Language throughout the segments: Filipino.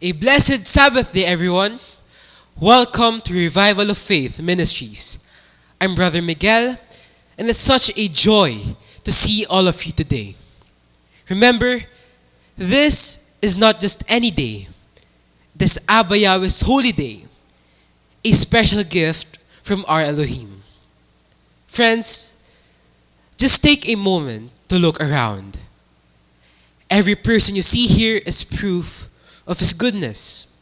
A blessed Sabbath day, everyone. Welcome to Revival of Faith Ministries. I'm Brother Miguel, and it's such a joy to see all of you today. Remember, this is not just any day. This Abba Yahweh's holy day, a special gift from our Elohim. Friends, just take a moment to look around. Every person you see here is proof of His goodness.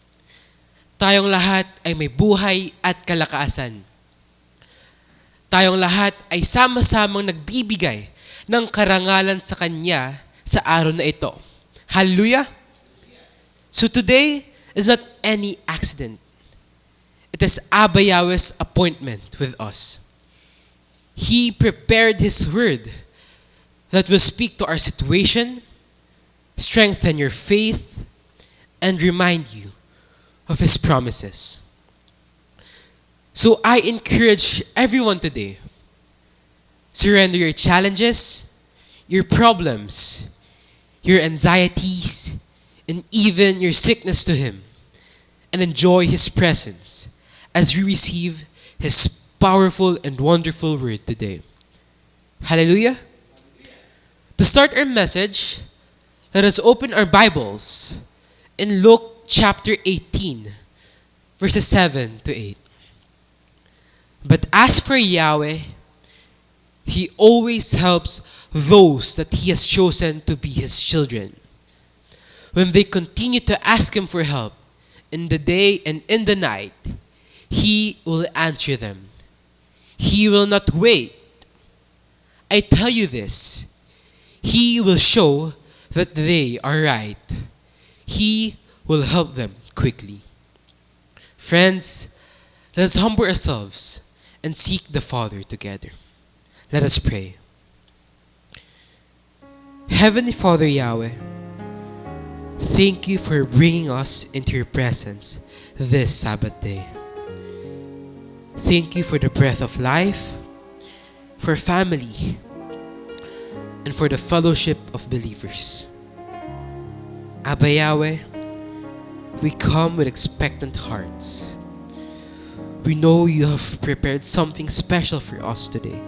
Tayong lahat ay may buhay at kalakasan. Tayong lahat ay sama-samang nagbibigay ng karangalan sa Kanya sa araw na ito. Hallelujah! So today is not any accident. It is Abba Yahweh's appointment with us. He prepared His word that will speak to our situation, strengthen your faith, and remind you of His promises. So I encourage everyone today, surrender your challenges, your problems, your anxieties, and even your sickness to Him, and enjoy His presence as we receive His powerful and wonderful word today. Hallelujah! To start our message, let us open our Bibles in Luke chapter 18, verses 7 to 8. But as for Yahweh, He always helps those that He has chosen to be His children. When they continue to ask Him for help in the day and in the night, He will answer them. He will not wait. I tell you this, He will show that they are right. He will help them quickly. Friends, let us humble ourselves and seek the Father together. Let us pray. Heavenly Father Yahweh, thank you for bringing us into your presence this Sabbath day. Thank you for the breath of life, for family, and for the fellowship of believers. Abba Yahweh, we come with expectant hearts. We know you have prepared something special for us today.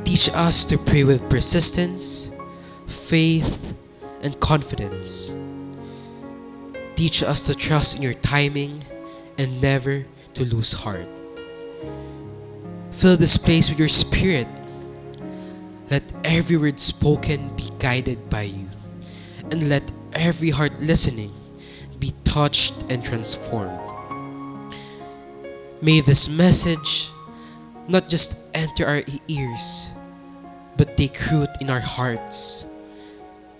Teach us to pray with persistence, faith, and confidence. Teach us to trust in your timing and never to lose heart. Fill this place with your Spirit. Let every word spoken be guided by you, and let every heart listening be touched and transformed. May this message not just enter our ears, but take root in our hearts,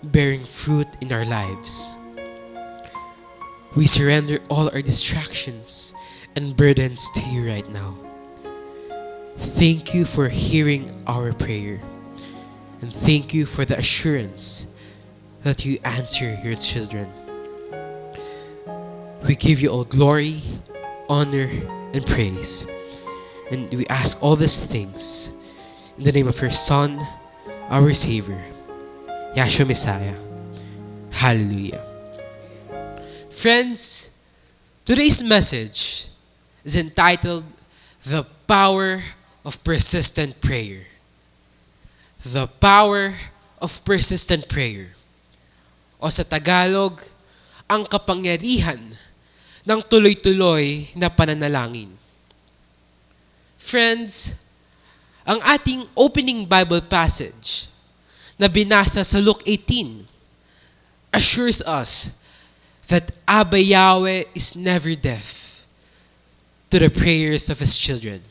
bearing fruit in our lives. We surrender all our distractions and burdens to you right now. Thank you for hearing our prayer, and thank you for the assurance that you answer your children. We give you all glory, honor, and praise. And we ask all these things in the name of your Son, our Savior, Yahshua Messiah. Hallelujah. Friends, today's message is entitled The Power of Persistent Prayer. The Power of Persistent Prayer. O sa Tagalog, ang kapangyarihan ng tuloy-tuloy na pananalangin. Friends, ang ating opening Bible passage na binasa sa Luke 18 assures us that Abba Yahweh is never deaf to the prayers of His children.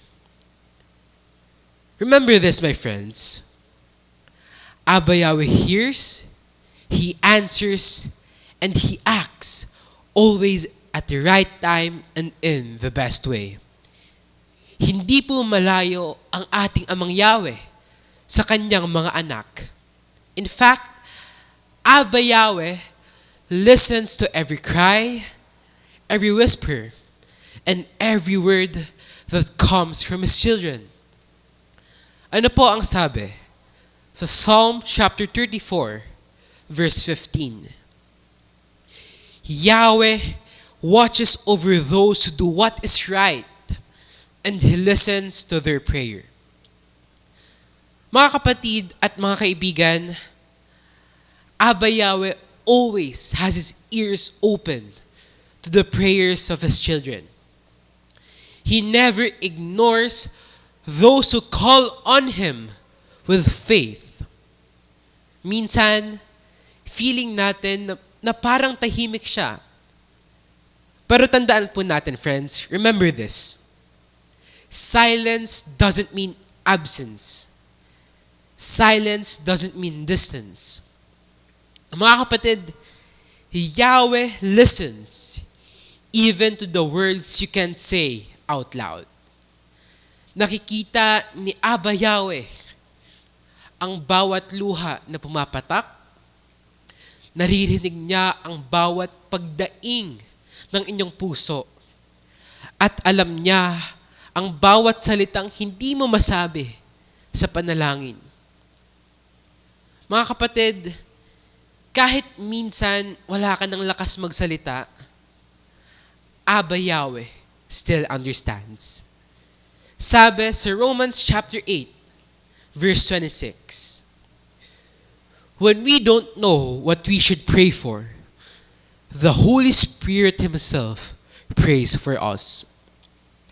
Remember this, my friends. Abba Yahweh hears, He answers, and He acts always at the right time and in the best way. Hindi po malayo ang ating Amang Yahweh sa Kanyang mga anak. In fact, Abba Yahweh listens to every cry, every whisper, and every word that comes from His children. Ano po ang sabi sa Psalm chapter 34, verse 15? Yahweh watches over those who do what is right, and He listens to their prayer. Mga kapatid at mga kaibigan, Abba Yahweh always has His ears open to the prayers of His children. He never ignores those who call on Him with faith. Minsan, feeling natin na parang tahimik siya. Pero tandaan po natin, friends, remember this. Silence doesn't mean absence. Silence doesn't mean distance. Mga kapatid, Yahweh listens even to the words you can't say out loud. Nakikita ni Abba Yahweh ang bawat luha na pumapatak. Naririnig niya ang bawat pagdaing ng inyong puso. At alam niya ang bawat salitang hindi mo masabi sa panalangin. Mga kapatid, kahit minsan wala ka ng lakas magsalita, Abba Yahweh still understands. Sabi sa Romans chapter 8, verse 26, when we don't know what we should pray for, the Holy Spirit Himself prays for us.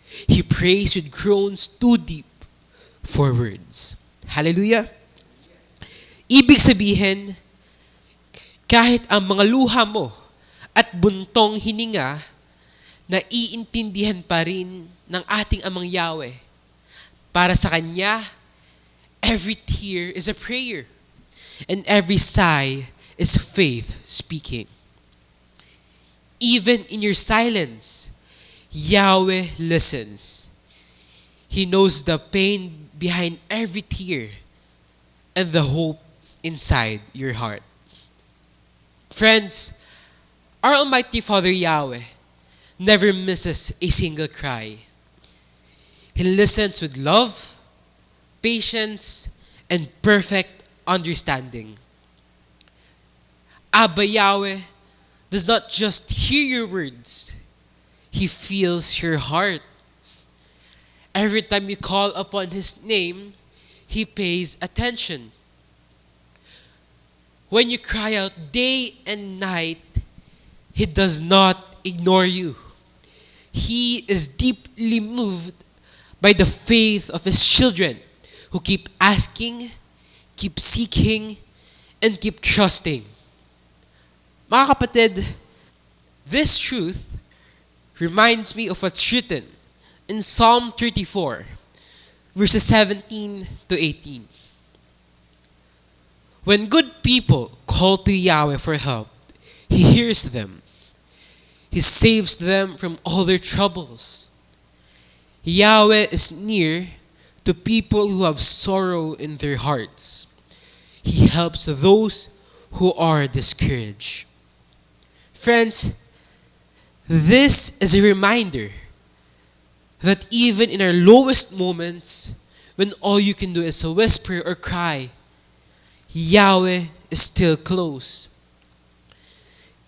He prays with groans too deep for words. Hallelujah! Ibig sabihin, kahit ang mga luha mo at buntong hininga, naiintindihan pa rin ng ating Amang Yahweh. Para sa Kanya, every tear is a prayer, and every sigh is faith speaking. Even in your silence, Yahweh listens. He knows the pain behind every tear and the hope inside your heart. Friends, our Almighty Father Yahweh never misses a single cry. He listens with love, patience, and perfect understanding. Abba Yahweh does not just hear your words, He feels your heart. Every time you call upon His name, He pays attention. When you cry out day and night, He does not ignore you. He is deeply moved by the faith of His children who keep asking, keep seeking, and keep trusting. Mga kapatid, this truth reminds me of what's written in Psalm 34, verses 17 to 18. When good people call to Yahweh for help, He hears them. He saves them from all their troubles. Yahweh is near to people who have sorrow in their hearts. He helps those who are discouraged. Friends, this is a reminder that even in our lowest moments, when all you can do is whisper or cry, Yahweh is still close.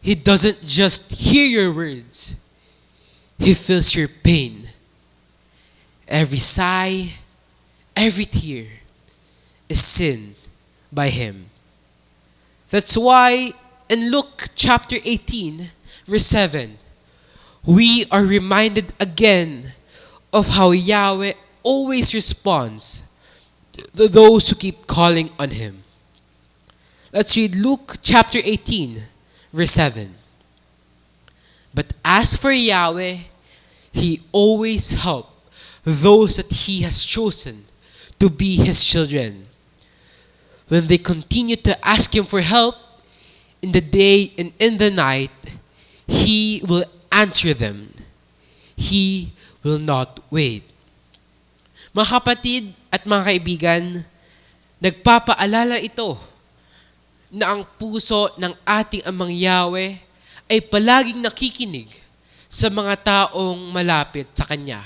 He doesn't just hear your words, He feels your pain. Every sigh, every tear is seen by Him. That's why in Luke chapter 18, verse 7, we are reminded again of how Yahweh always responds to those who keep calling on Him. Let's read Luke chapter 18, verse 7. But as for Yahweh, He always helps those that He has chosen to be His children. When they continue to ask Him for help in the day and in the night, He will answer them. He will not wait. Mga kapatid at mga kaibigan, nagpapaalala ito na ang puso ng ating Amang Yahweh ay palaging nakikinig sa mga taong malapit sa Kanya.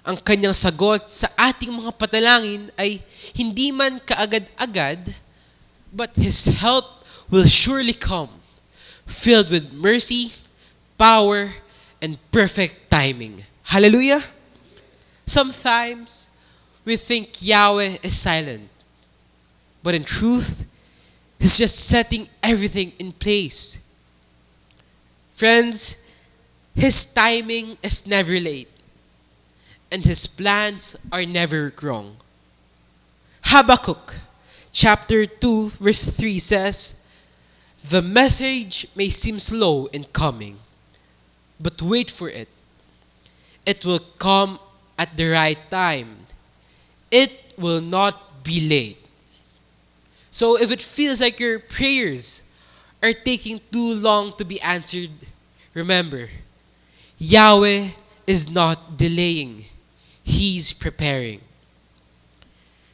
Ang Kanyang sagot sa ating mga patalangin ay hindi man kaagad-agad, but His help will surely come filled with mercy, power, and perfect timing. Hallelujah! Sometimes we think Yahweh is silent, but in truth, He's just setting everything in place. Friends, His timing is never late, and His plans are never wrong. Habakkuk chapter 2 verse 3 says, "The message may seem slow in coming, but wait for it. It will come at the right time. It will not be late." So if it feels like your prayers are taking too long to be answered, remember, Yahweh is not delaying. He's preparing.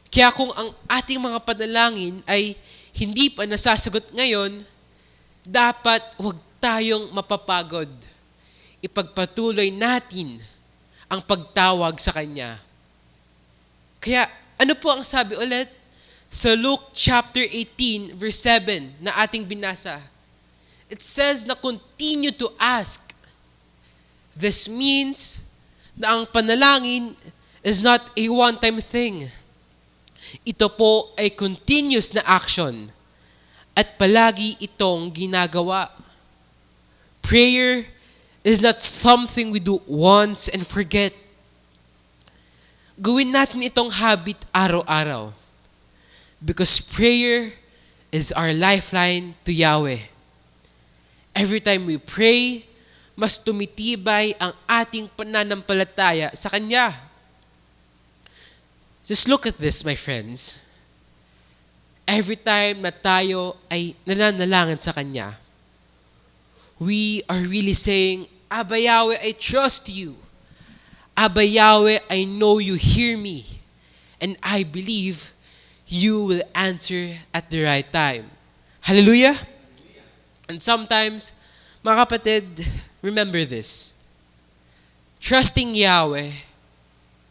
Kaya kung ang ating mga panalangin ay hindi pa nasasagot ngayon, dapat huwag tayong mapapagod. Ipagpatuloy natin ang pagtawag sa Kanya. Kaya ano po ang sabi ulit sa Luke chapter 18 verse 7 na ating binasa? It says na continue to ask. This means na ang panalangin is not a one-time thing. Ito po ay continuous na action at palagi itong ginagawa. Prayer is not something we do once and forget. Gawin natin itong habit araw-araw. Because prayer is our lifeline to Yahweh. Every time we pray, mas tumitibay ang ating pananampalataya sa Kanya. Just look at this, my friends. Every time na tayo ay nananalangin sa Kanya, we are really saying, Abba Yahweh, I trust you. Abba Yahweh, I know you hear me. And I believe you will answer at the right time. Hallelujah? And sometimes, mga kapatid, remember this. Trusting Yahweh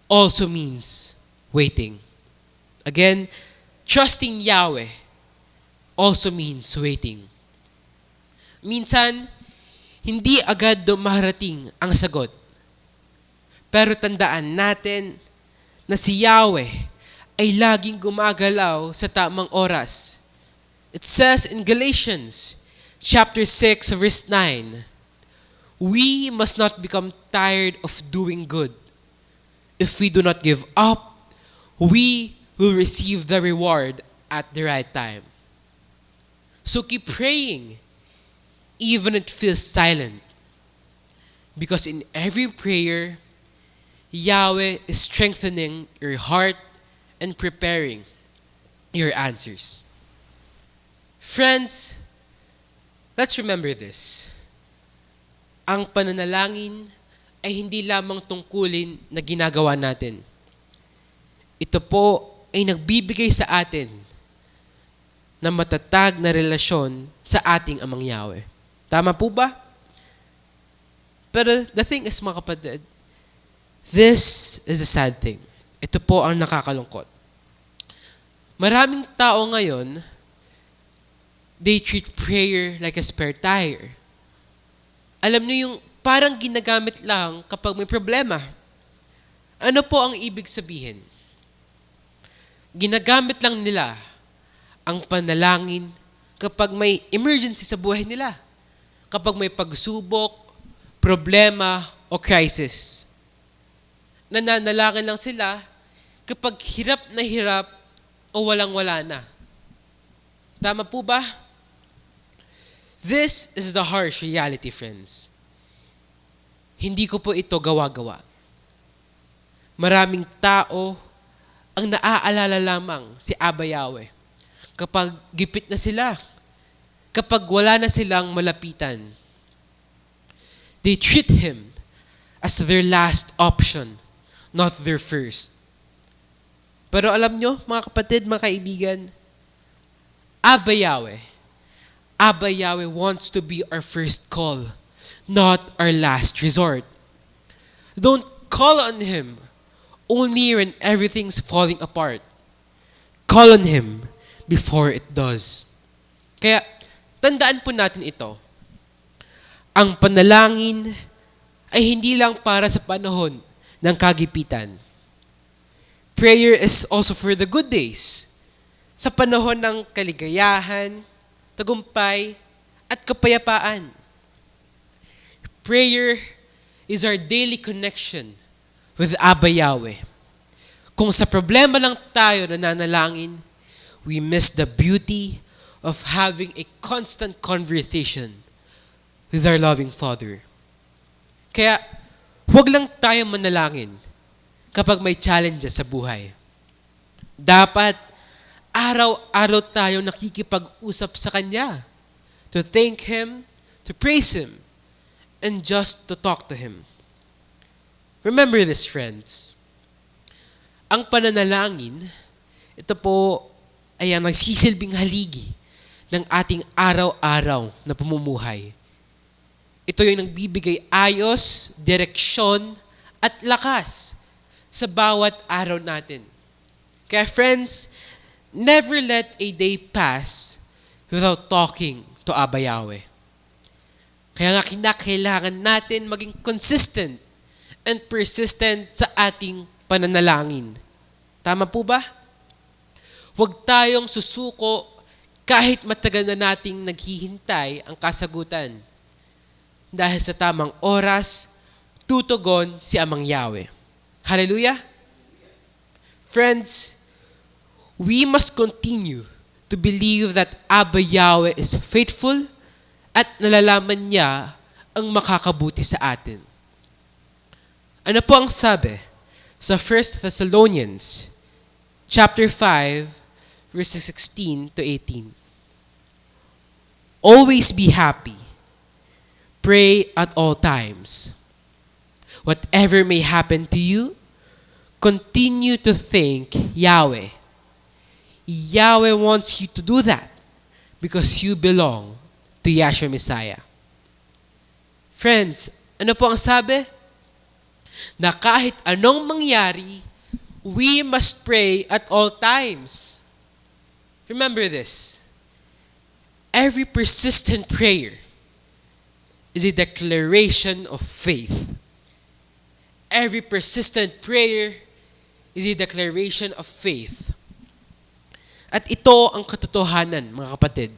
also means waiting. Again, trusting Yahweh also means waiting. Minsan, hindi agad dumarating ang sagot. Pero tandaan natin na si Yahweh ay laging gumagalaw sa tamang oras. It says in Galatians chapter 6 verse 9, "We must not become tired of doing good. If we do not give up, we will receive the reward at the right time." So keep praying, even if it feels silent. Because in every prayer, Yahweh is strengthening your heart and preparing your answers. Friends, let's remember this. Ang pananalangin ay hindi lamang tungkulin na ginagawa natin. Ito po ay nagbibigay sa atin ng matatag na relasyon sa ating Amang Yahweh. Tama po ba? Pero the thing is, mga kapatid, this is a sad thing. Ito po ang nakakalungkot. Maraming tao ngayon, they treat prayer like a spare tire. Alam niyo yung parang ginagamit lang kapag may problema. Ano po ang ibig sabihin? Ginagamit lang nila ang panalangin kapag may emergency sa buhay nila. Kapag may pagsubok, problema, o crisis. Nananalangin lang sila kapag hirap na hirap o walang-wala na. Tama po ba? This is the harsh reality, friends. Hindi ko po ito gawa-gawa. Maraming tao ang naaalala lamang si Abba Yahweh kapag gipit na sila, kapag wala na silang malapitan. They treat Him as their last option, not their first. Pero alam nyo, mga kapatid, mga kaibigan, Abba Yahweh wants to be our first call, not our last resort. Don't call on Him only when everything's falling apart. Call on Him before it does. Kaya, tandaan po natin ito. Ang panalangin ay hindi lang para sa panahon ng kagipitan. Prayer is also for the good days. Sa panahon ng kaligayahan, tagumpay, at kapayapaan. Prayer is our daily connection with Abba Yahweh. Kung sa problema lang tayo nananalangin, we miss the beauty of having a constant conversation with our loving Father. Kaya, huwag lang tayo manalangin kapag may challenges sa buhay. Dapat, araw-araw tayo nakikipag-usap sa Kanya to thank Him, to praise Him, and just to talk to Him. Remember this, friends. Ang pananalangin, ito po ay ang nagsisilbing haligi ng ating araw-araw na pamumuhay. Ito yung nagbibigay ayos, direksyon, at lakas sa bawat araw natin. Kaya friends, never let a day pass without talking to Abba Yahweh. Kaya nga kinakailangan natin maging consistent and persistent sa ating pananalangin. Tama po ba? Huwag tayong susuko kahit matagal na nating naghihintay ang kasagutan. Dahil sa tamang oras, tutugon si Amang Yahweh. Hallelujah? Friends, we must continue to believe that Abba Yahweh is faithful at nalalaman niya ang makakabuti sa atin. Ano po ang sabi sa 1 Thessalonians chapter 5, verses 16 to 18? Always be happy. Pray at all times. Whatever may happen to you, continue to thank Yahweh. Yahweh wants you to do that because you belong to Yahshua Messiah. Friends, ano po ang sabi? Na kahit anong mangyari, we must pray at all times. Remember this. Every persistent prayer is a declaration of faith. Every persistent prayer is a declaration of faith. At ito ang katotohanan, mga kapatid.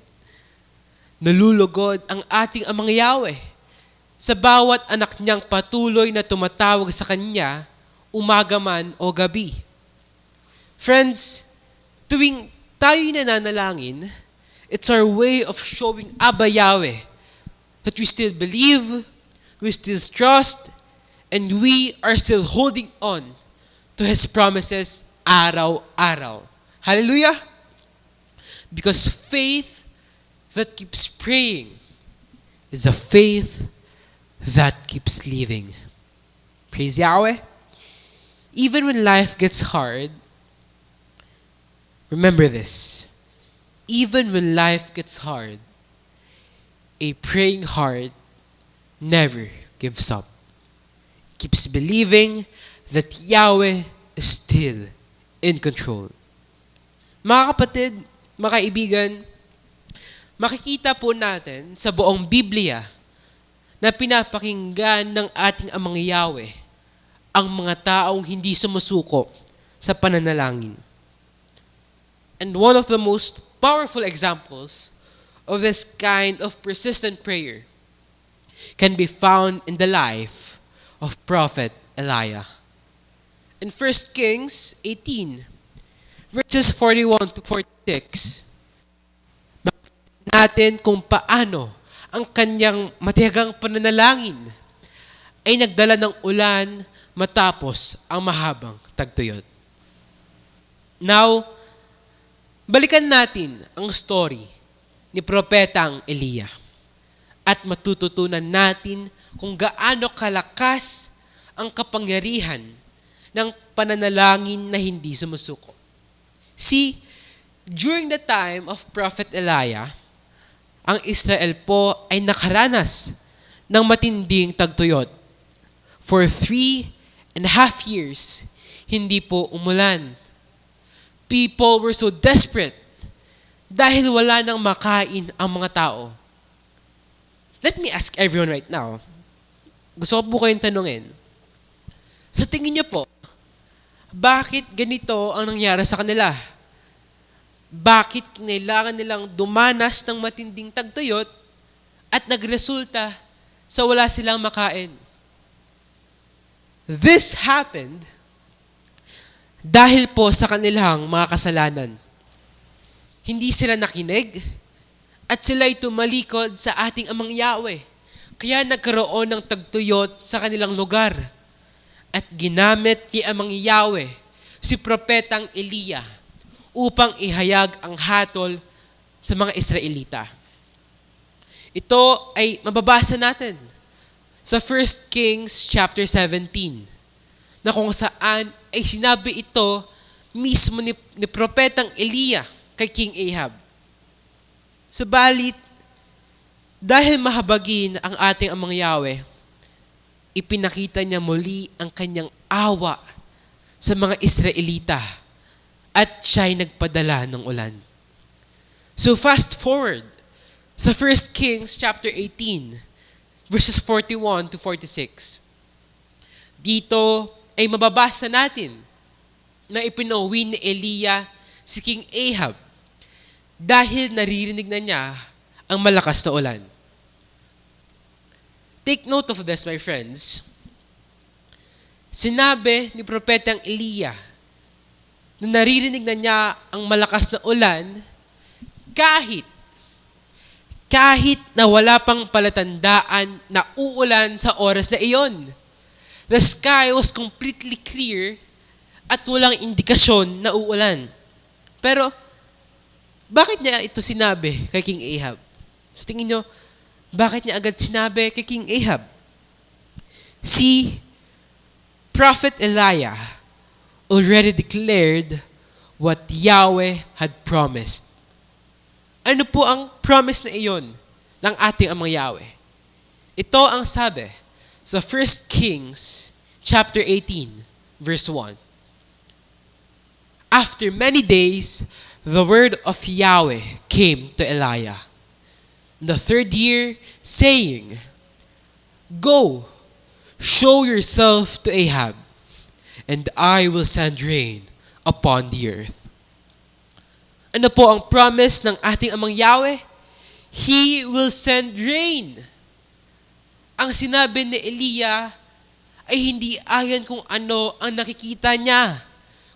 Nalulugod ang ating Amang Yahweh sa bawat anak niyang patuloy na tumatawag sa Kanya, umaga man o gabi. Friends, tuwing tayo'y nananalangin, it's our way of showing Abba Yahweh that we still believe, we still trust, and we are still holding on to His promises araw-araw. Hallelujah! Because faith that keeps praying is a faith that keeps living. Praise Yahweh. Even when life gets hard, remember this. Even when life gets hard, a praying heart never gives up. Keeps believing that Yahweh is still in control. Mga kapatid, mga kaibigan, makikita po natin sa buong Biblia na pinapakinggan ng ating Amang Yahweh ang mga taong hindi sumusuko sa pananalangin. And one of the most powerful examples of this kind of persistent prayer can be found in the life of Prophet Elijah. In 1 Kings 18, verses 41 to 46, makikita natin kung paano ang kanyang matiyagang pananalangin ay nagdala ng ulan matapos ang mahabang tagtuyot. Now, balikan natin ang story ni Propetang Eliya at matututunan natin kung gaano kalakas ang kapangyarihan ng pananalangin na hindi sumusuko. See, during the time of Prophet Elijah, ang Israel po ay nakaranas ng matinding tagtuyot. For 3.5 years, hindi po umulan. People were so desperate dahil wala nang makain ang mga tao. Let me ask everyone right now. Gusto ko po kayong tanungin. Sa tingin niyo po, bakit ganito ang nangyari sa kanila? Bakit kailangan nilang dumanas ng matinding tagtuyot at nagresulta sa wala silang makain? This happened dahil po sa kanilang mga kasalanan. Hindi sila nakinig at sila'y tumalikod sa ating Amang Yahweh. Kaya nagkaroon ng tagtuyot sa kanilang lugar. At ginamit ni Amang Yahweh si Propetang Eliya upang ihayag ang hatol sa mga Israelita. Ito ay mababasa natin sa 1 Kings chapter 17 na kung saan ay sinabi ito mismo ni Propetang Eliya kay King Ahab. Subalit, dahil mahabagin ang ating Amang Yahweh, ipinakita niya muli ang kanyang awa sa mga Israelita at siya'y nagpadala ng ulan. So fast forward sa 1 Kings chapter 18, verses 41 to 46. Dito ay mababasa natin na ipinauwi ni Eliya si King Ahab dahil naririnig na niya ang malakas na ulan. Take note of this, my friends. Sinabi ni Propetang Eliya na naririnig na niya ang malakas na ulan kahit na wala pang palatandaan na uulan sa oras na iyon. The sky was completely clear at walang indikasyon na uulan. Pero, bakit niya ito sinabi kay King Ahab? Sa tingin nyo, bakit niya agad sinabi kay King Ahab? See, Prophet Elijah already declared what Yahweh had promised. Ano po ang promise na iyon ng ating Amang Yahweh? Ito ang sabi sa 1 Kings chapter 18, verse 1. After many days, the word of Yahweh came to Elijah in the 3rd year, saying, Go, show yourself to Ahab, and I will send rain upon the earth. Ano po ang promise ng ating Amang Yahweh? He will send rain. Ang sinabi ni Eliya ay hindi ayon kung ano ang nakikita niya,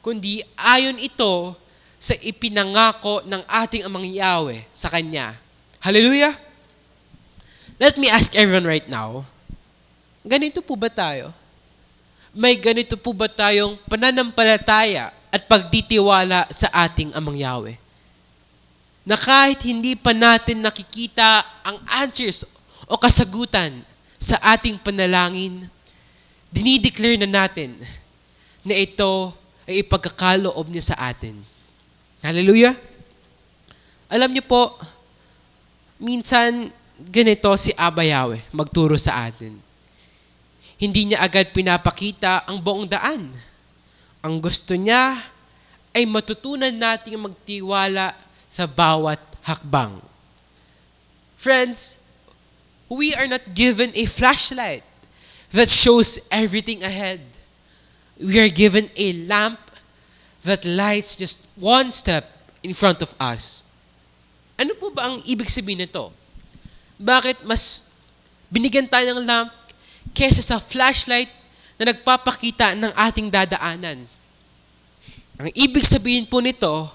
kundi ayon ito sa ipinangako ng ating Amang Yahweh sa kanya. Hallelujah! Let me ask everyone right now, ganito po ba tayo? May ganito po ba tayong pananampalataya at pagtitiwala sa ating Amang Yahweh? Na kahit hindi pa natin nakikita ang answers o kasagutan sa ating panalangin, dinideclare na natin na ito ay ipagkakaloob niya sa atin. Hallelujah! Alam niyo po, minsan ganito si Abba Yahweh magturo sa atin. Hindi niya agad pinapakita ang buong daan. Ang gusto niya ay matutunan nating magtiwala sa bawat hakbang. Friends, we are not given a flashlight that shows everything ahead. We are given a lamp that lights just one step in front of us. Ano po ba ang ibig sabihin nito? Bakit mas binigyan tayo ng lamp kesa sa flashlight na nagpapakita ng ating dadaanan? Ang ibig sabihin po nito,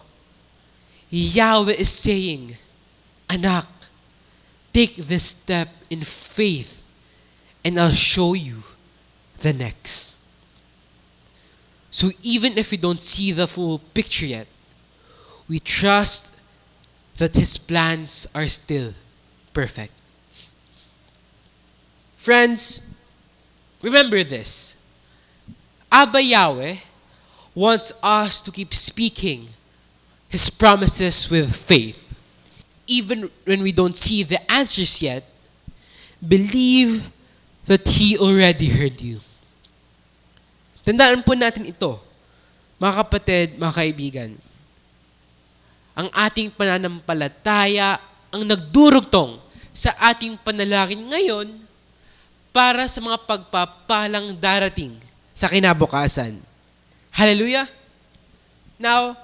Yahweh is saying, Anak, take this step in faith and I'll show you the next. So even if we don't see the full picture yet, we trust that His plans are still perfect. Friends, remember this. Abba Yahweh wants us to keep speaking His promises with faith. Even when we don't see the answers yet, believe that He already heard you. Tandaan po natin ito, mga kapatid, mga kaibigan. Ang ating pananampalataya ang nagdurugtong sa ating panalangin ngayon para sa mga pagpapalang darating sa kinabukasan. Hallelujah! Now,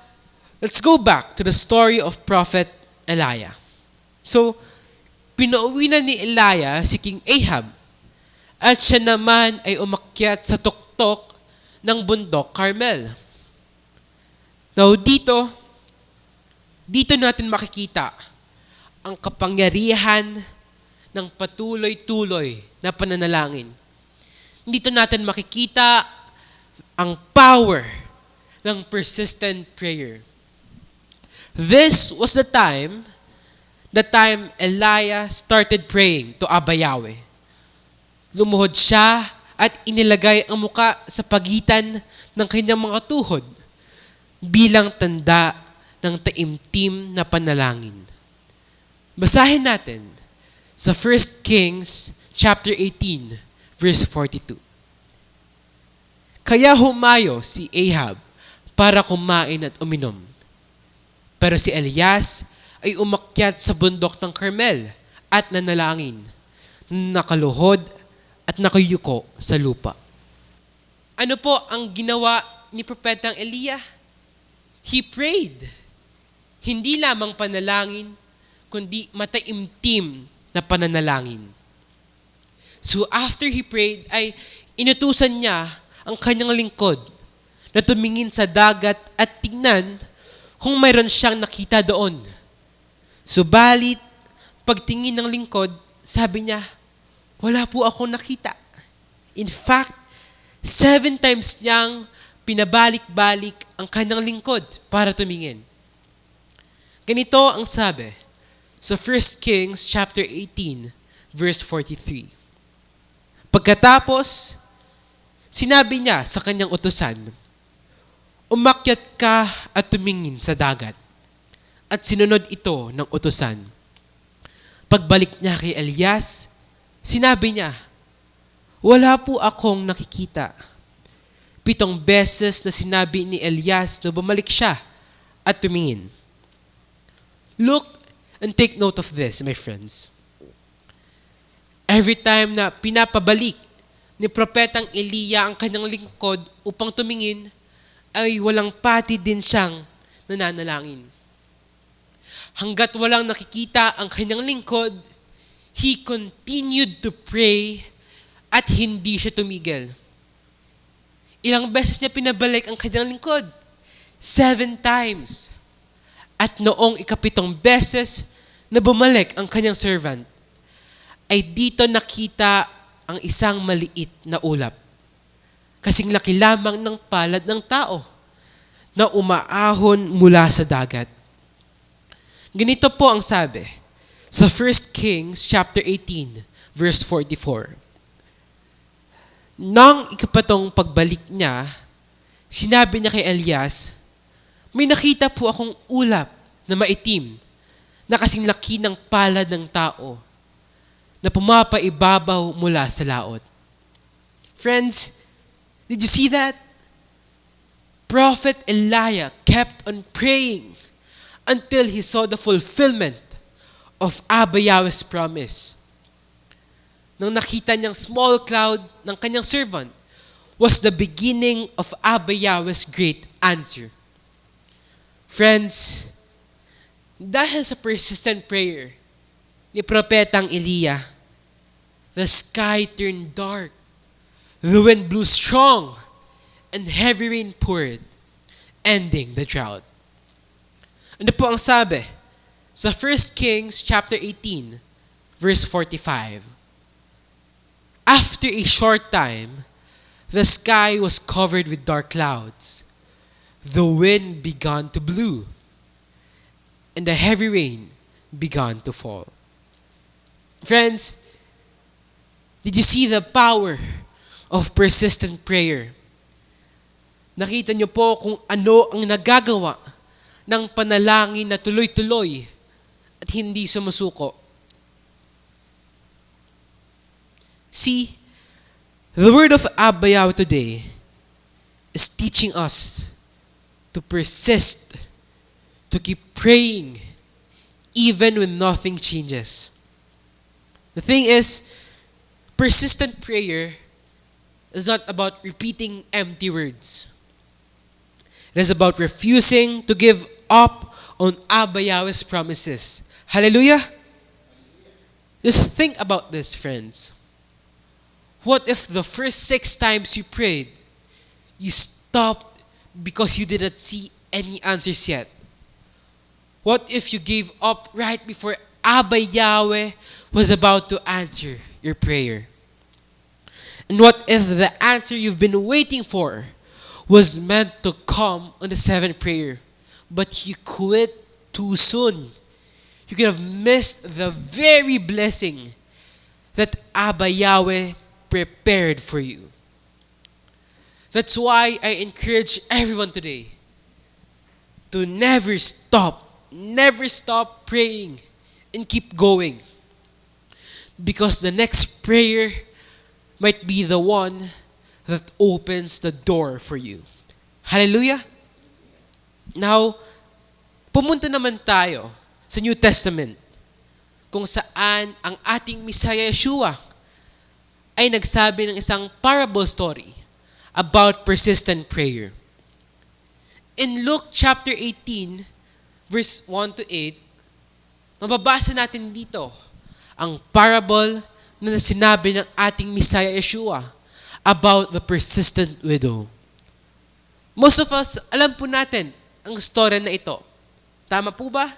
let's go back to the story of Prophet Elijah. So, pinauwi na ni Elijah si King Ahab at siya naman ay umakyat sa tuktok ng bundok Carmel. Now, dito natin makikita ang kapangyarihan ng patuloy-tuloy na pananalangin. Dito natin makikita ang power ng persistent prayer. This was the time Elijah started praying to Abba Yahweh. Lumuhod siya at inilagay ang muka sa pagitan ng kanyang mga tuhod bilang tanda ng taimtim na panalangin. Basahin natin sa 1 Kings chapter 18 verse 42. Kaya humayo si Ahab para kumain at uminom. Pero si Elias ay umakyat sa bundok ng Carmel at nanalangin, nakaluhod at nakayuko sa lupa. Ano po ang ginawa ni Propetang Eliya? He prayed. Hindi lamang panalangin, kundi mataimtim na pananalangin. So after he prayed, ay inutusan niya ang kanyang lingkod na tumingin sa dagat at tingnan kung mayroon siyang nakita doon. Subalit, pagtingin ng lingkod, sabi niya, wala po akong nakita. In fact, 7 times niyang pinabalik-balik ang kanyang lingkod para tumingin. Ganito ang sabi sa 1 Kings chapter 18 verse 43. Pagkatapos, sinabi niya sa kanyang utusan, umakyat ka at tumingin sa dagat. At sinunod ito ng utusan. Pagbalik niya kay Elias, sinabi niya, wala po akong nakikita. 7 beses na sinabi ni Elias na bumalik siya at tumingin. Look and take note of this, my friends. Every time na pinapabalik ni Propetang Eliya ang kanyang lingkod upang tumingin, ay walang pati din siyang nananalangin. Hanggat walang nakikita ang kanyang lingkod, he continued to pray at hindi siya tumigil. Ilang beses niya pinabalik ang kanyang lingkod? 7 times. At noong 7 beses na bumalik ang kanyang servant, ay dito nakita ang isang maliit na ulap. Kasing laki lamang ng palad ng tao na umaahon mula sa dagat. Ganito po ang sabi sa 1 Kings chapter 18 verse 44. Nang 7 pagbalik niya, sinabi niya kay Elias, may nakita po akong ulap na maitim na kasing laki ng palad ng tao na pumapaibabaw mula sa laot. Friends, did you see that? Prophet Elijah kept on praying until he saw the fulfillment of Abba Yahweh's promise. Nang nakita niyang small cloud ng kanyang servant was the beginning of Abba Yahweh's great answer. Friends, dahil sa persistent prayer ni Propetang Eliya, the sky turned dark, the wind blew strong, and heavy rain poured, ending the drought. Ano po ang sabi sa 1 Kings chapter 18 verse 45? After a short time, the sky was covered with dark clouds. The wind began to blow, and the heavy rain began to fall. Friends, did you see the power of persistent prayer? Nakita niyo po kung ano ang nagagawa ng panalangin na tuloy-tuloy at hindi sumusuko. See, the word of Abba Yahweh today is teaching us to persist, to keep praying, even when nothing changes. The thing is, persistent prayer is not about repeating empty words. It is about refusing to give up on Abba Yahweh's promises. Hallelujah! Just think about this, friends. What if the first 6 times you prayed, you stopped because you didn't see any answers yet? What if you gave up right before Abba Yahweh was about to answer your prayer? And what if the answer you've been waiting for was meant to come on the 7th prayer, but you quit too soon? You could have missed the very blessing that Abba Yahweh prepared for you. That's why I encourage everyone today to never stop praying and keep going. Because the next prayer might be the one that opens the door for you. Hallelujah! Now, pumunta naman tayo sa New Testament kung saan ang ating Messiah Yeshua ay nagsabi ng isang parable story about persistent prayer. In Luke chapter 18, verse 1 to 8, mababasa natin dito ang parable na sinabi ng ating Messiah Yeshua about the persistent widow. Most of us, alam po natin ang story na ito. Tama po ba?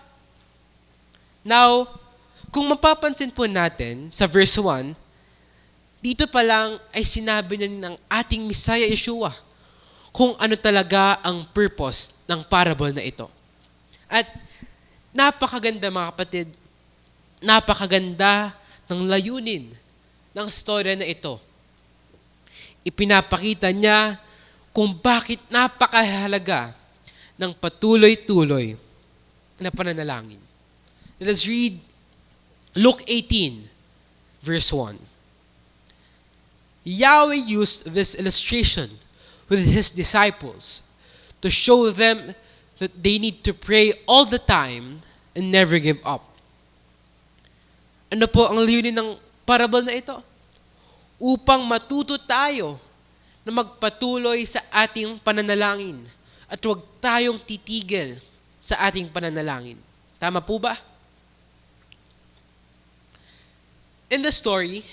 Now, kung mapapansin po natin sa verse 1, dito pa lang ay sinabi na ng ating Messiah Yeshua kung ano talaga ang purpose ng parable na ito. At napakaganda mga kapatid, napakaganda ng layunin ng storya na ito. Ipinapakita niya kung bakit napakahalaga ng patuloy-tuloy na pananalangin. Let us read Luke 18, verse 1. Yahweh used this illustration with his disciples to show them that they need to pray all the time and never give up. Ano po ang layunin ng parable na ito? Upang matuto tayo na magpatuloy sa ating pananalangin at huwag tayong titigil sa ating pananalangin. Tama po ba? In the story,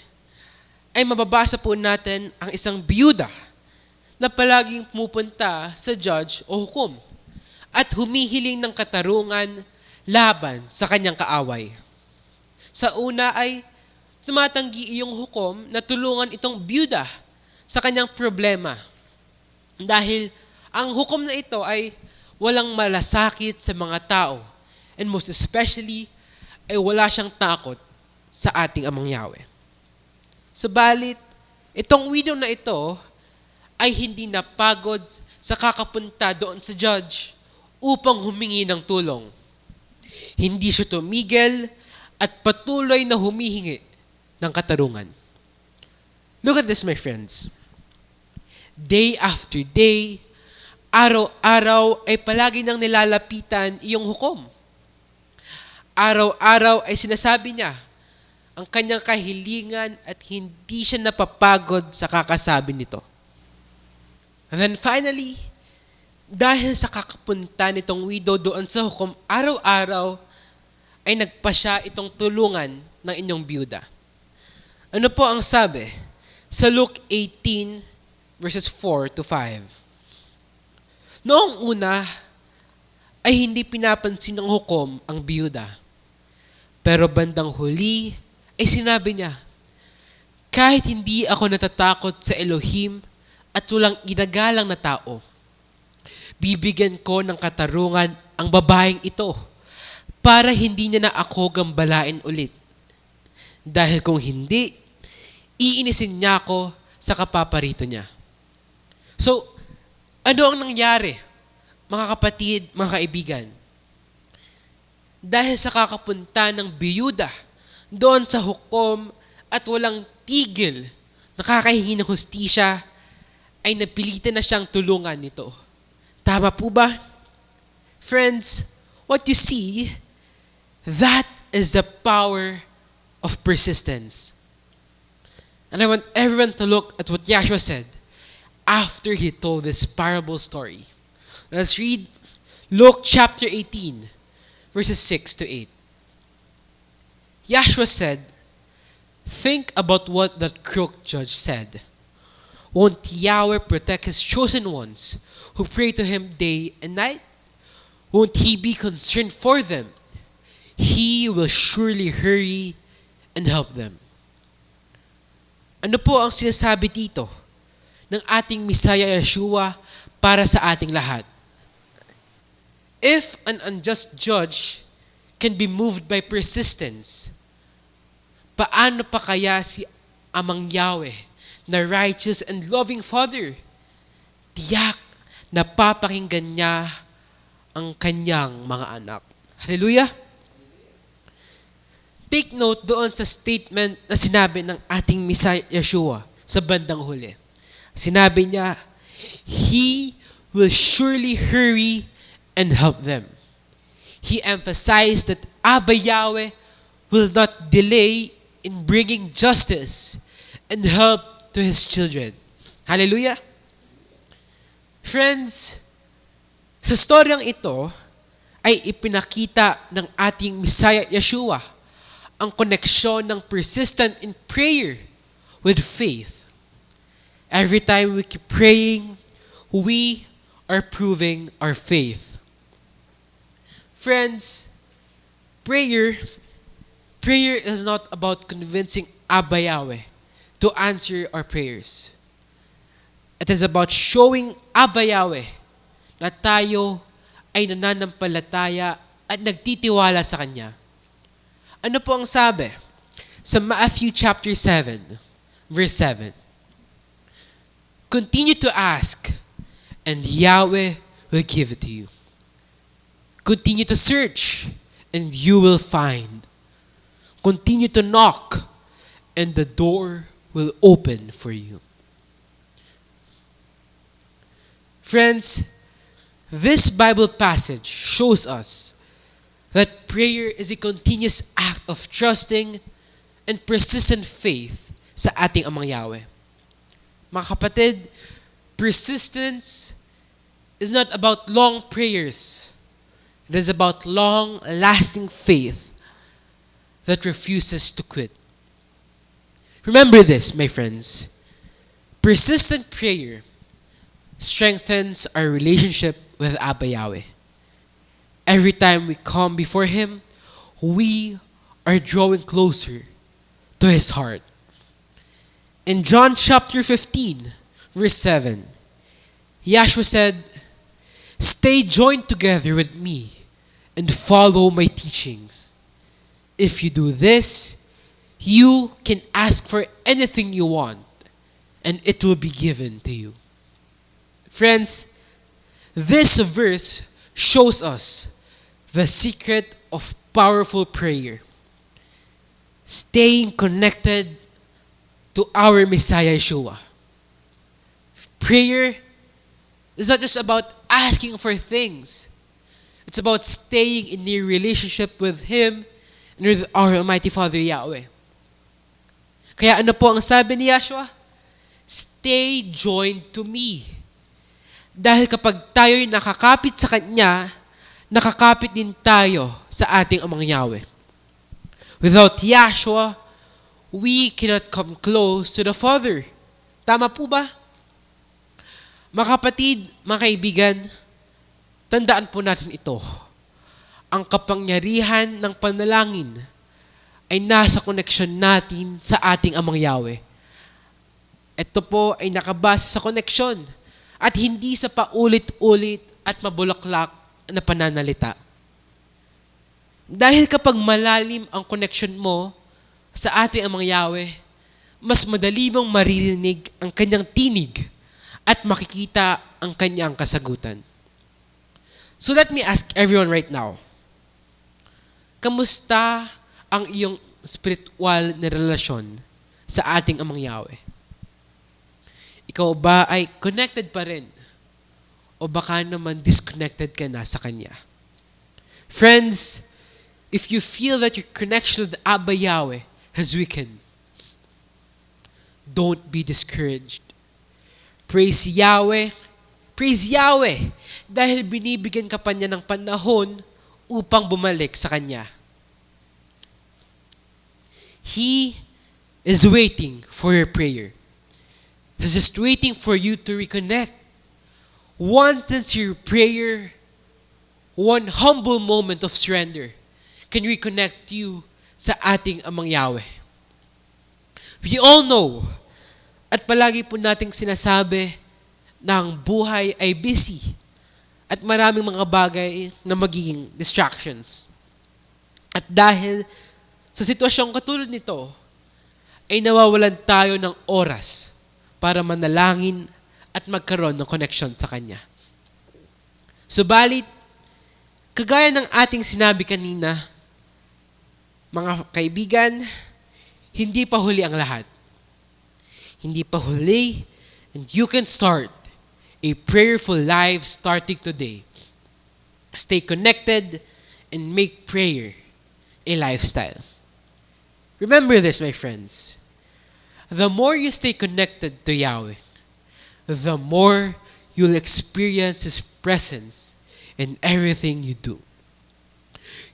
ay mababasa po natin ang isang biyuda na palaging pumupunta sa judge o hukom at humihiling ng katarungan laban sa kanyang kaaway. Sa una ay tumatanggi iyong hukom na tulungan itong biyuda sa kanyang problema. Dahil ang hukom na ito ay walang malasakit sa mga tao and most especially ay wala siyang takot sa ating Amang Yahweh. Subalit, itong widow na ito ay hindi napagod sa kakapunta doon sa judge upang humingi ng tulong. Hindi siya tumigil at patuloy na humihingi ng katarungan. Look at this, my friends. Day after day, araw-araw ay palagi nang nilalapitan iyong hukom. Araw-araw ay sinasabi niya ang kanyang kahilingan at hindi siya napapagod sa kakasabi nito. And then finally, dahil sa kakapunta nitong widow doon sa hukom araw-araw, ay nagpa siya itong tulungan ng inyong biyuda. Ano po ang sabi sa Luke 18 verses 4 to 5? Noong una, ay hindi pinapansin ng hukom ang biyuda. Pero bandang huli, ay sinabi niya, kahit hindi ako natatakot sa Elohim at walang ginagalang na tao, bibigyan ko ng katarungan ang babaeng ito para hindi niya na ako gambalain ulit. Dahil kung hindi, iinisin niya ako sa kapaparito niya. So, ano ang nangyari, mga kapatid, mga kaibigan? Dahil sa kakapunta ng biyuda doon sa hukom at walang tigil, nakakahingi ng hustisya, ay napilitan na siyang tulungan nito. Tama po ba? Friends, what you see, that is the power of persistence. And I want everyone to look at what Yahshua said after he told this parable story. Let's read Luke chapter 18, verses 6 to 8. Yahshua said, "Think about what that crooked judge said. Won't Yahweh protect his chosen ones who pray to him day and night? Won't he be concerned for them? He will surely hurry and help them." Ano po ang sinasabi dito ng ating Messiah Yeshua para sa ating lahat? If an unjust judge can be moved by persistence, paano pa kaya si Amang Yahweh na righteous and loving Father? Tiyak na papakinggan niya ang kanyang mga anak. Hallelujah! Take note doon sa statement na sinabi ng ating Messiah Yeshua sa bandang huli. Sinabi niya, He will surely hurry and help them. He emphasized that Abba Yahweh will not delay in bringing justice and help to His children. Hallelujah! Friends, sa storyang ito ay ipinakita ng ating Messiah Yeshua ang koneksyon ng persistent in prayer with faith. Every time we keep praying, we are proving our faith. Friends, prayer is not about convincing Abba Yahweh to answer our prayers. It is about showing Abba Yahweh na tayo ay nananampalataya at nagtitiwala sa Kanya. Ano po ang sabi? Sa Matthew chapter 7, verse 7. Continue to ask, and Yahweh will give it to you. Continue to search, and you will find. Continue to knock, and the door will open for you. Friends, this Bible passage shows us that prayer is a continuous act of trusting and persistent faith sa ating Amang Yahweh. Mga kapatid, persistence is not about long prayers. It is about long-lasting faith that refuses to quit. Remember this, my friends. Persistent prayer strengthens our relationship with Abba Yahweh. Every time we come before Him, we are drawing closer to His heart. In John chapter 15, verse 7, Yahshua said, "Stay joined together with me and follow my teachings. If you do this, you can ask for anything you want, and it will be given to you." Friends, this verse shows us the secret of powerful prayer. Staying connected to our Messiah Yeshua. Prayer is not just about asking for things. It's about staying in a relationship with Him and with our Almighty Father Yahweh. Kaya ano po ang sabi ni Yahshua? Stay joined to me. Dahil kapag tayo'y nakakapit sa Kanya, nakakapit din tayo sa ating Amang Yahweh. Without Yahshua, we cannot come close to the Father. Tama po ba? Mga kapatid, mga kaibigan, tandaan po natin ito. Ang kapangyarihan ng panalangin ay nasa koneksyon natin sa ating Amang Yahweh. Ito po ay nakabase sa koneksyon at hindi sa paulit-ulit at mabulaklak na pananalita. Dahil kapag malalim ang connection mo sa ating Amang Yahweh, mas madali mong maririnig ang Kanyang tinig at makikita ang Kanyang kasagutan. So let me ask everyone right now, kamusta ang iyong spiritual na relasyon sa ating Amang Yahweh? Ikaw ba ay connected pa rin? O baka naman disconnected ka na sa Kanya? Friends, if you feel that your connection with Abba Yahweh has weakened. Don't be discouraged. Praise Yahweh. Praise Yahweh. Dahil binibigyan ka pa niya ng panahon upang bumalik sa Kanya. He is waiting for your prayer. He's just waiting for you to reconnect. One sincere prayer, one humble moment of surrender can reconnect you sa ating Amang Yahweh. We all know, at palagi po nating sinasabi na ang buhay ay busy at maraming mga bagay na magiging distractions. At dahil sa sitwasyong katulad nito, ay nawawalan tayo ng oras para manalangin at magkaroon ng connection sa Kanya. Subalit, kagaya ng ating sinabi kanina, mga kaibigan, hindi pa huli ang lahat. Hindi pa huli, and you can start a prayerful life starting today. Stay connected and make prayer a lifestyle. Remember this, my friends. The more you stay connected to Yahweh, the more you'll experience His presence in everything you do.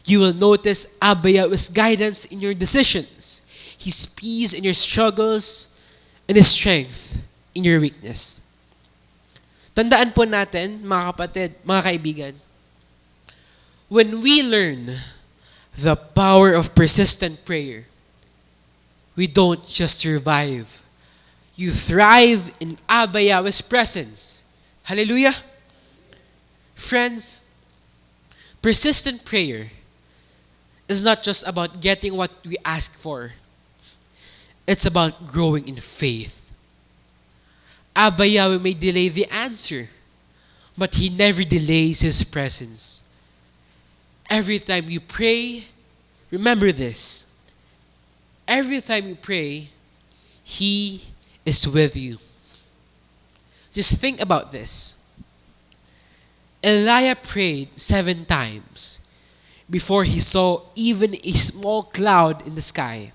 You will notice Abba Yahweh's guidance in your decisions, His peace in your struggles, and His strength in your weakness. Tandaan po natin, mga kapatid, mga kaibigan, when we learn the power of persistent prayer, we don't just survive. You thrive in Abba Yahweh's presence. Hallelujah! Friends, persistent prayer is not just about getting what we ask for. It's about growing in faith. Abba Yahweh may delay the answer, but He never delays His presence. Every time you pray, remember this. Every time you pray, He is with you. Just think about this. Elijah prayed 7 times before he saw even a small cloud in the sky.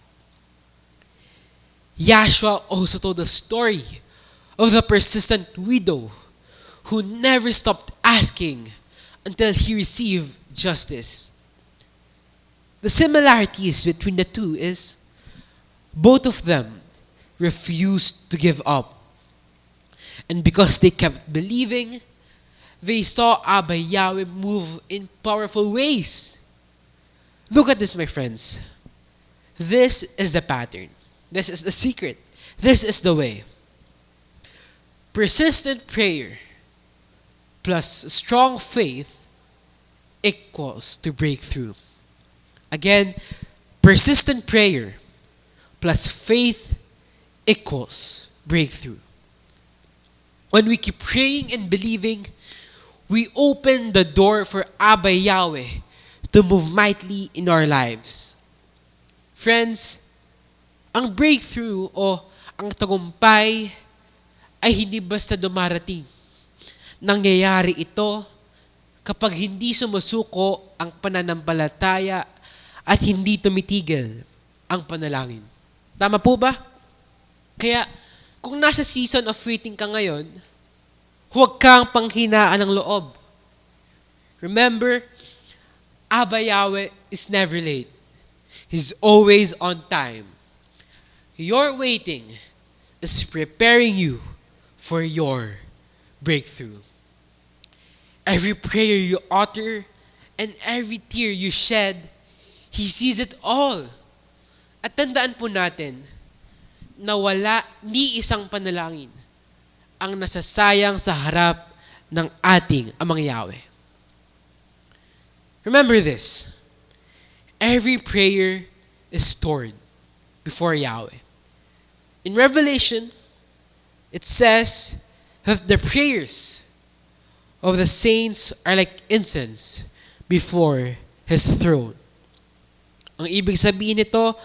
Yahshua also told the story of the persistent widow who never stopped asking until he received justice. The similarities between the two is both of them refused to give up. And because they kept believing, they saw Abba Yahweh move in powerful ways. Look at this, my friends. This is the pattern. This is the secret. This is the way. Persistent prayer plus strong faith equals to breakthrough. Again, persistent prayer plus faith equals breakthrough. When we keep praying and believing, we open the door for Abba Yahweh to move mightily in our lives. Friends, ang breakthrough o ang tagumpay ay hindi basta dumarating. Nangyayari ito kapag hindi sumusuko ang pananampalataya at hindi tumitigil ang panalangin. Tama po ba? Kaya, kung nasa season of waiting ka ngayon, huwag kang panghinaan ng loob. Remember, Abba Yahweh is never late. He's always on time. Your waiting is preparing you for your breakthrough. Every prayer you utter and every tear you shed, He sees it all. At tandaan po natin na wala ni isang panalangin ang nasasayang sa harap ng ating Amang Yahweh. Remember this. Every prayer is stored before Yahweh. In Revelation, it says that the prayers of the saints are like incense before His throne. Ang ibig sabihin nito,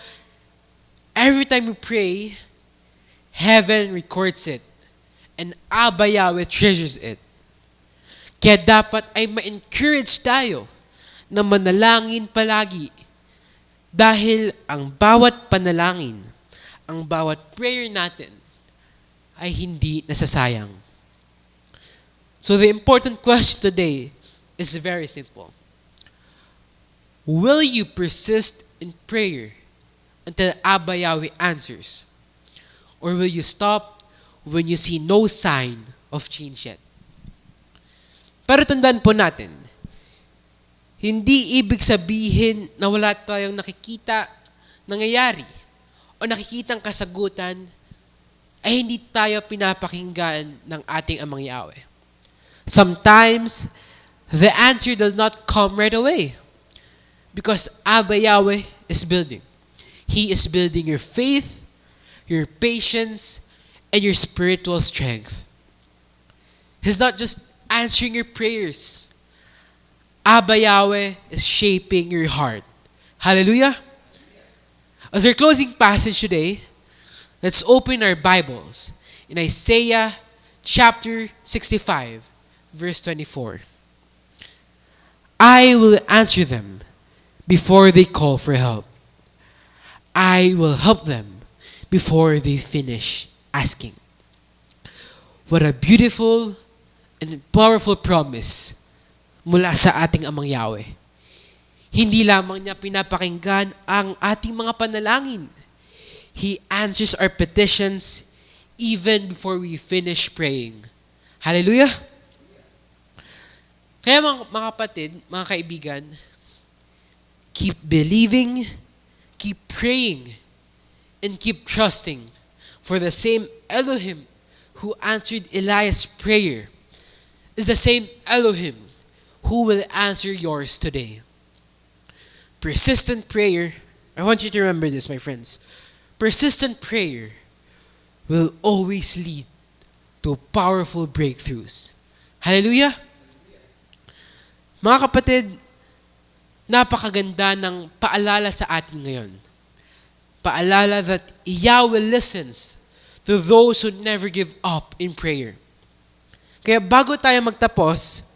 every time you pray, heaven records it and Abba Yahweh treasures it. Kaya dapat ay ma-encourage tayo na manalangin palagi Dahil ang bawat panalangin, ang bawat prayer natin ay hindi nasasayang. So the important question today is very simple. Will you persist in prayer until Abba Yahweh answers? Or will you stop when you see no sign of change yet? Pero tandaan po natin, hindi ibig sabihin na wala tayong nakikita nangyayari o nakikitang kasagutan ay hindi tayo pinapakinggan ng ating Amang Yahweh. Sometimes, the answer does not come right away because Abba Yahweh is building. He is building your faith, your patience, and your spiritual strength. He's not just answering your prayers. Abba Yahweh is shaping your heart. Hallelujah! As our closing passage today, let's open our Bibles in Isaiah chapter 65, verse 24. I will answer them before they call for help. I will help them before they finish asking. What a beautiful and powerful promise mula sa ating Amang Yahweh. Hindi lamang niya pinapakinggan ang ating mga panalangin. He answers our petitions even before we finish praying. Hallelujah! Kaya mga kapatid, mga kaibigan, keep believing, keep praying, and keep trusting for the same Elohim who answered Elias' prayer is the same Elohim who will answer yours today. Persistent prayer, I want you to remember this, my friends. Persistent prayer will always lead to powerful breakthroughs. Hallelujah! Mga kapatid, napakaganda ng paalala sa atin ngayon. Paalala that Yahweh listens to those who never give up in prayer. Kaya bago tayo magtapos,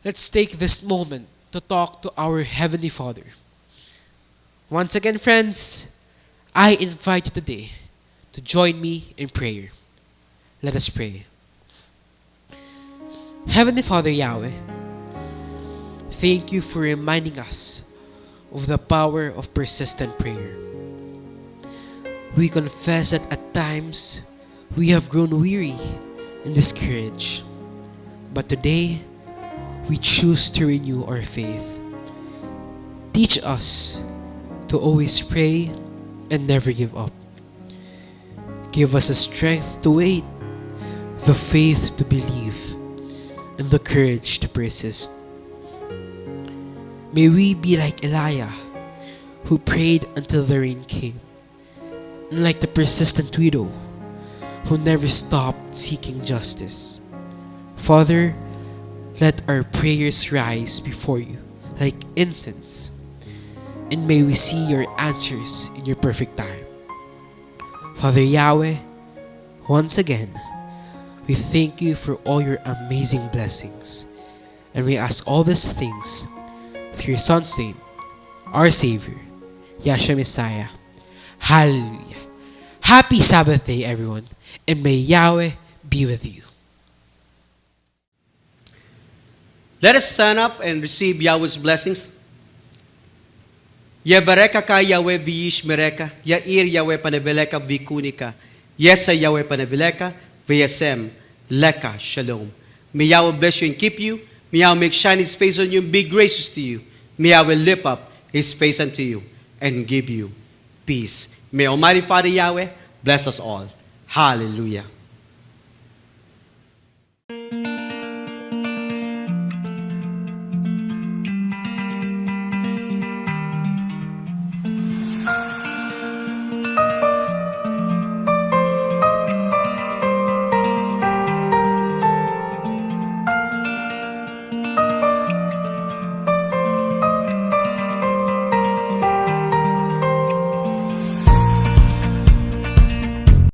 let's take this moment to talk to our Heavenly Father. Once again, friends, I invite you today to join me in prayer. Let us pray. Heavenly Father Yahweh, thank you for reminding us of the power of persistent prayer. We confess that at times we have grown weary and discouraged. But today, we choose to renew our faith. Teach us to always pray and never give up. Give us the strength to wait, the faith to believe, and the courage to persist. May we be like Elijah, who prayed until the rain came, and like the persistent widow, who never stopped seeking justice. Father, let our prayers rise before you like incense, and may we see your answers in your perfect time. Father Yahweh, once again, we thank you for all your amazing blessings, and we ask all these things through your Son's name, our Savior, Yahshua Messiah. Hallelujah. Happy Sabbath day, everyone, and may Yahweh be with you. Let us stand up and receive Yahweh's blessings. Yebareka ka Yahweh biyish mereka, Yair Yahweh panebeleka vikunika, Yesa Yahweh panebeleka, Vayasem, Leka, Shalom. May Yahweh bless you and keep you. May Yahweh make shine His face on you and be gracious to you. May Yahweh lift up His face unto you and give you peace. May Almighty Father Yahweh bless us all. Hallelujah.